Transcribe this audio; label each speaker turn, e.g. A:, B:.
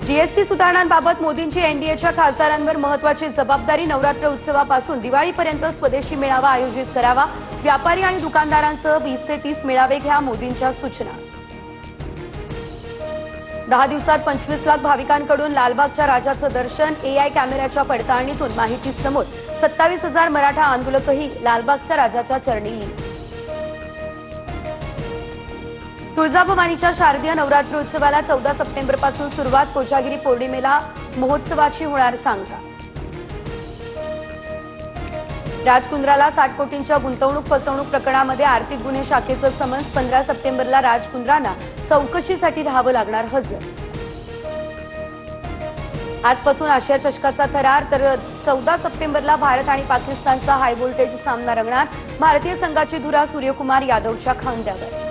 A: GST सुधारणांबाबत मोदींची एनडीएच्या खासदारांवर महत्त्वाची जबाबदारी। नवरात्र उत्सवापासून दिवाळीपर्यंत स्वदेशी मेळावा आयोजित करावा। व्यापारी आणि दुकानदारांसह 20 ते 30 मेळावे घ्या, मोदींच्या सूचना। 10 दिवसात 25 लाख भाविकांकडून लालबागच्या राजाचं दर्शन। एआय कॅमेऱ्याच्या पडताळणीतून माहिती समोर। 27,000 मराठा आंदोलकही लालबागच्या राजाच्या चरणी लीन। तुळजाभवानीच्या शारदीय नवरात्र उत्सवाला 14 सप्टेंबरपासून सुरुवात। कोजागिरी पौर्णिमेला महोत्सवाची होणार सांगता। राजकुंद्राला 60 कोटींच्या गुंतवणूक फसवणूक प्रकरणामध्ये आर्थिक गुन्हे शाखेचं समन्स। 15 सप्टेंबरला राजकुंद्रांना चौकशीसाठी राहावं लागणार हजर। आजपासून आशिया चषकाचा थरार, तर 14 सप्टेंबरला भारत आणि पाकिस्तानचा हाय व्होल्टेज सामना रंगणार। भारतीय संघाची धुरा सूर्यकुमार यादवच्या खांद्यावर।